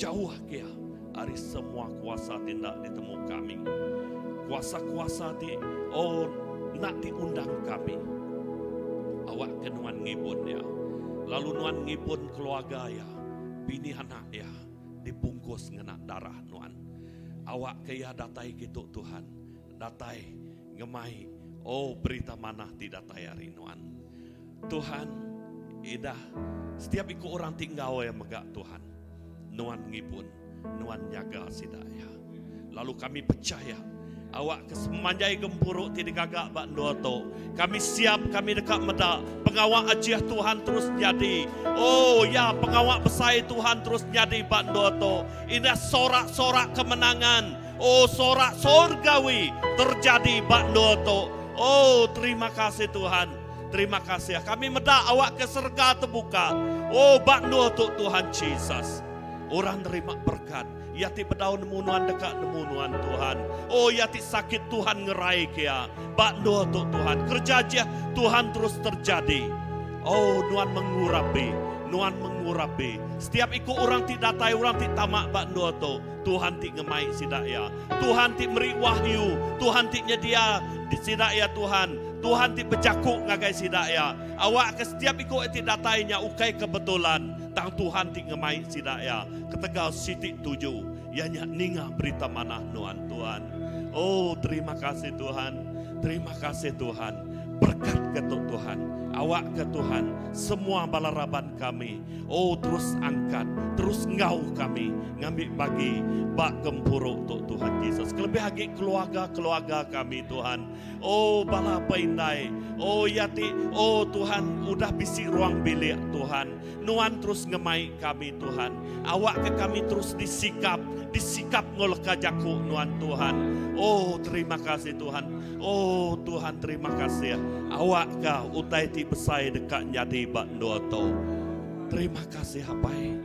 jauh ya, dari semua kuasa tindak ditemu kami. Kuasa-kuasa di, oh nak diundang kami. Awak ke nuan ngibun ya, lalu nuan ngibun keluarga ya, bini anak ya, dibungkus kena darah nuan. Awak ke ya datai gitu Tuhan, datai ngemai, oh berita mana tidak tayari nuan. Tuhan, Indah, setiap ikut orang tinggal yang megak Tuhan. Nuan ngibun, nuan jaga sidaya. Lalu kami percaya, awak kesemanjai gempuruk tidak gagak bak ndoto. Kami siap, kami dekat medak. Pengawak ajiah Tuhan terus jadi. Oh ya, pengawak besar Tuhan terus jadi bak ndoto. Indah sorak-sorak kemenangan. Oh sorak sorgawi terjadi bak ndoto. Oh terima kasih Tuhan. Terima kasih. Kami medak awak ke serga terbuka. Oh bakno untuk Tuhan Yesus. Orang terima berkat. Yati berdaun nemunuan dekat nemunuan Tuhan. Oh yati sakit Tuhan ngerai kia. Bakno untuk Tuhan. Kerja aja Tuhan terus terjadi. Oh nuan mengurapi. Nuan mengurapi. Setiap ikut orang ti datai, orang ti tamak bakno itu. Tuhan ti ngemai sidaya. Tuhan ti meri wahyu. Tuhan ti nyedia di sidaya Tuhan. Tuhan ti bejakuk ngagai sidaya. Awak ke setiap ikut ti datainya ukai kebetulan. Tang Tuhan ti ngemai sidaya. Ketegal sitik 7. Ianya ninga berita manah nuan Tuhan. Oh terima kasih Tuhan. Terima kasih Tuhan. Berkat ketuk Tuhan. Awak ke Tuhan. Semua balaraban kami. Oh terus angkat. Terus ngau kami. Ngambil bagi bak gempuruk untuk Tuhan Yesus. Kelebih lagi keluarga-keluarga kami Tuhan. Oh bala paindai. Oh yati. Oh Tuhan udah bisi ruang bilik Tuhan. Nuan terus ngemai kami Tuhan. Awak ke kami terus disikap ngoleka jaku nuan Tuhan. Oh terima kasih Tuhan. Oh Tuhan terima kasih. Awak ka utai ti besai dekat nyadi bak ndoto. Terima kasih hapai.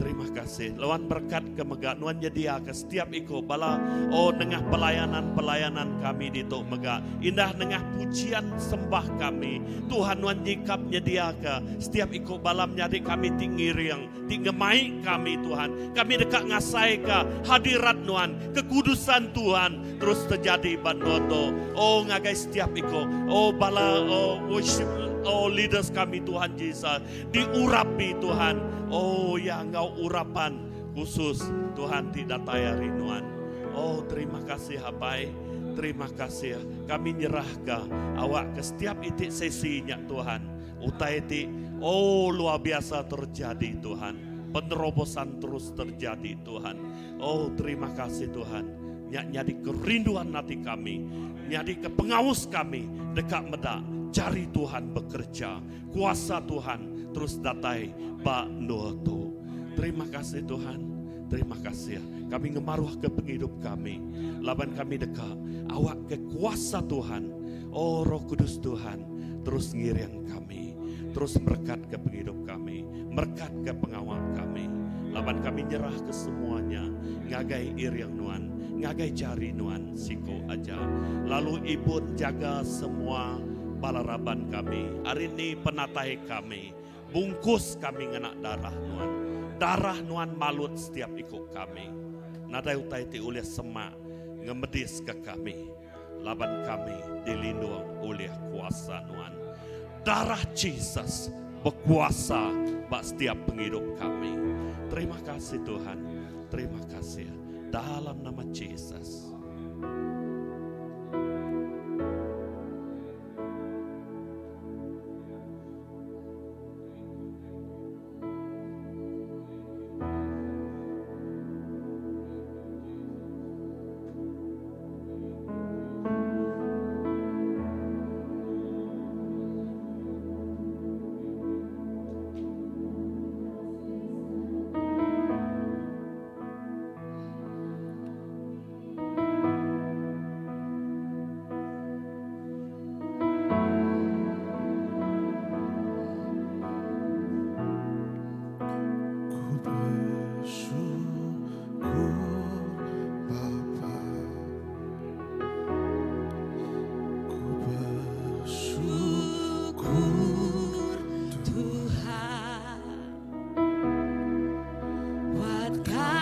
Terima kasih. Lawan berkat kemegak nuan nyedia ke setiap iko bala oh nengah pelayanan kami di tok megak. Indah nengah pujian sembah kami. Tuhan nuan nyikap nyedia ke setiap iko balam nyadi kami tinggi riang, tinggemai kami Tuhan. Kami dekat ngasai ke hadirat nuan, kekudusan Tuhan terus terjadi bandoto. Oh ngagai setiap iko. Oh bala oh worship oh leaders kami Tuhan Yesus diurapi Tuhan. Oh ya engkau urapan khusus Tuhan tidak tayari nuan. Oh terima kasih hapai. Terima kasih. Kami nyerahkan awak ke setiap itik sesinya Tuhan. Utai itik oh luar biasa terjadi Tuhan. Penerobosan terus terjadi Tuhan. Oh terima kasih Tuhan. Nyadi kerinduan hati kami. Nyadi ke pengawas kami dekat medak. Cari Tuhan bekerja. Kuasa Tuhan terus datai Pak Noto. Terima kasih Tuhan. Terima kasih. Kami ngemaruh ke penghidup kami. Laban kami dekat. Awak ke kuasa Tuhan. Oh Roh Kudus Tuhan. Terus ngiring kami. terus berkat ke hidup kami, berkat ke pengawal kami. Laban kami nyerah ke semuanya, ngagai iriang nuan, ngagai jari nuan siko aja. Lalu Ibu jaga semua balaraban kami. Hari ini penatai kami, bungkus kami ngena darah nuan. Darah nuan malut setiap ikut kami. Nadai utai ti oleh semak ngemedis ke kami. Laban kami dilindung oleh kuasa nuan. Darah Jesus berkuasa bak setiap penghidup kami. Terima kasih Tuhan, terima kasih dalam nama Yesus.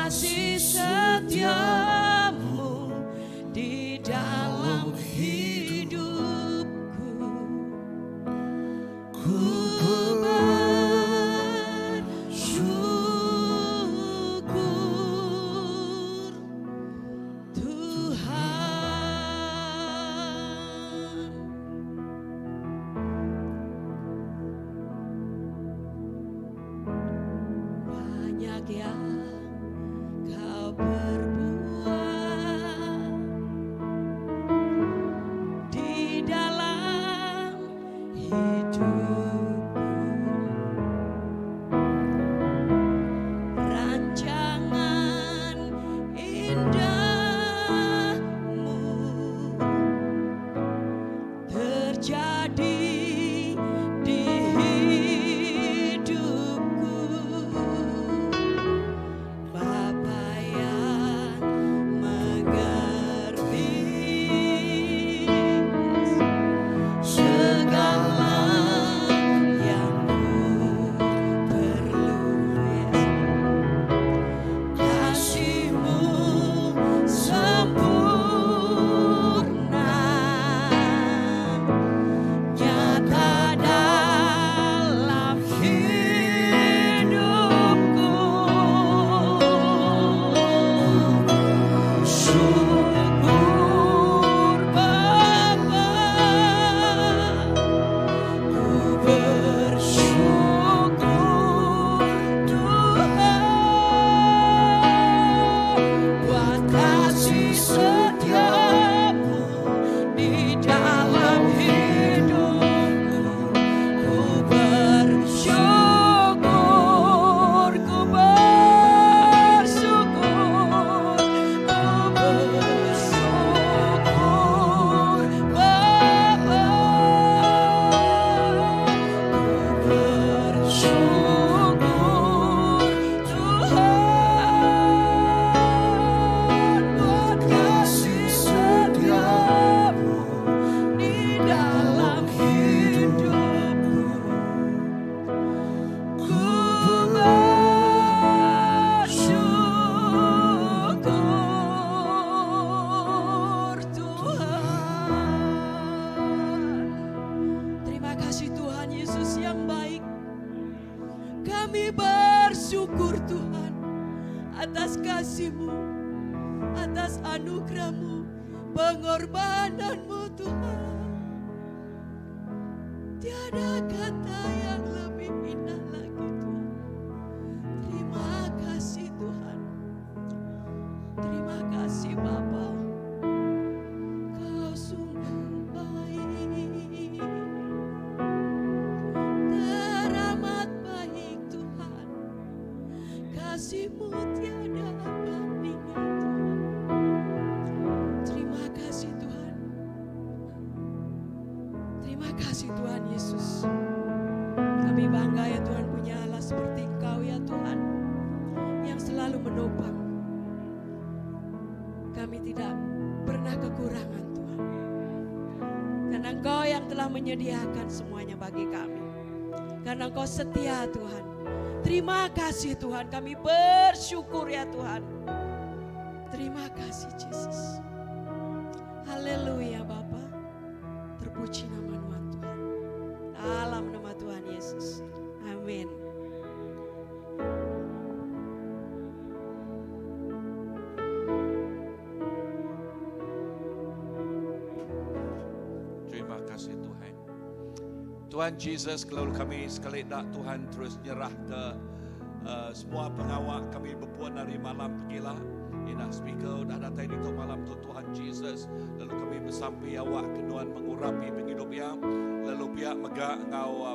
kasih setiamu di dalam hidupku. Ku bersyukur Tuhan. Banyak yang Kau berbuat di dalam hidupku. Rancangan indahmu terjadi di hidupku. Bapa yang mengerti segala yang ku perlu, kasih-Mu sempurna nyata dalam hidupku. Syukur Bapa, ku bersyukur Tuhan buat kasih setiamu di dalam hidupku. Ku bersyukur, ku bersyukur, Bapa. Ku bersyukur Tuhan buat kasih setiamu di dalam hidupku. Ku bersyukur Tuhan. Terima kasih Tuhan Yesus yang baik. Kami bersyukur Tuhan atas kasih-Mu, atas anugerah-Mu, pengorbanan-Mu Tuhan. Tiada kata yang lebih indah lagi Tuhan. Terima kasih Tuhan. Terima kasih Bapa. Kau sungguh baik. Teramat baik Tuhan. Kasih-Mu tiada banding Tuhan. Terima kasih Tuhan. Terima kasih Tuhan Yesus. Kami bangga ya Tuhan punya Allah seperti Engkau ya Tuhan, yang selalu menopang. Kami tidak pernah kekurangan Tuhan, karena Engkau yang telah menyediakan semuanya bagi kami. Karena Engkau setia Tuhan. Terima kasih Tuhan, kami bersyukur ya Tuhan. Terima kasih Yesus. Haleluya Bapa. Terpuji nama Tuhan. Dalam nama Tuhan Yesus. Amin. Terima kasih Tuhan. Tuhan Yesus, kalau kami sekali nak Tuhan terus nyerah ke semua pengawal kami berpuan hari malam pergilah. Ina speaker dah datang itu malam tu Tuhan Yesus. Lalu kami bersampai awak kenuan mengurapi penghidup yang. Lalu pihak megak ngau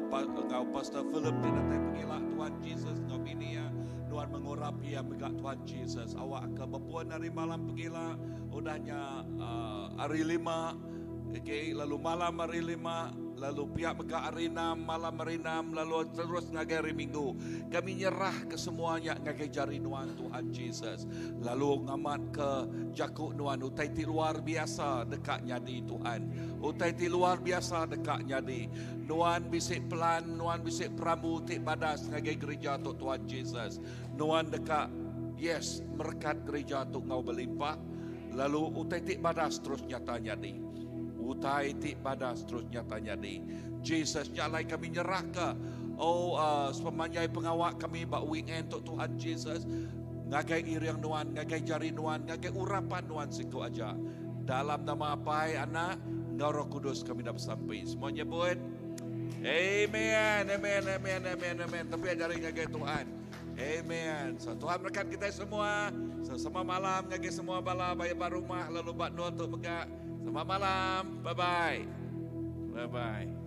Pastor Philip dia datang pergilah Tuhan Yesus. Ngau bini ya. Tuhan mengurapi yang megak Tuhan Yesus. Awak ke berpuan hari malam pergilah. Udahnya hari 5. Okay, lalu malam hari 5, lalu pihak megak hari 6, malam hari 6, lalu terus ngagai hari Minggu. Kami nyerah ke semuanya ngagai jari Nuan Tuhan Yesus. Lalu ngamat ke jakuk Nuan, utai ti luar biasa dekatnya di Tuhan. Utai ti luar biasa dekatnya di. Nuan bisik pelan, Nuan bisik peramu ti badas ngagai gereja tu Tuhan Yesus. Nuan dekat, yes, merkat gereja tu ngau berlimpah. Lalu utai ti badas terus nyatanya di. Utai ti badas terus nyatanya di. Jesus nyalai kami nyerah ke. Sepemanyai pengawak kami bak weekend untuk Tuhan Jesus. Ngagai iriang Nuan, ngagai jari Nuan, ngagai urapan Nuan siku aja. Dalam nama Pai, Anak, Ngau Roh Kudus kami dah bersampai. Semuanya buat. Amen, amen, amen, amen, amen. Tapi ajari ngagai Tuhan. Amen. So, Tuhan berkat kita semua. Sama malam ngagai semua bala bayar rumah lalu bak Nuan untuk megak. Selamat malam. Bye-bye. Bye-bye.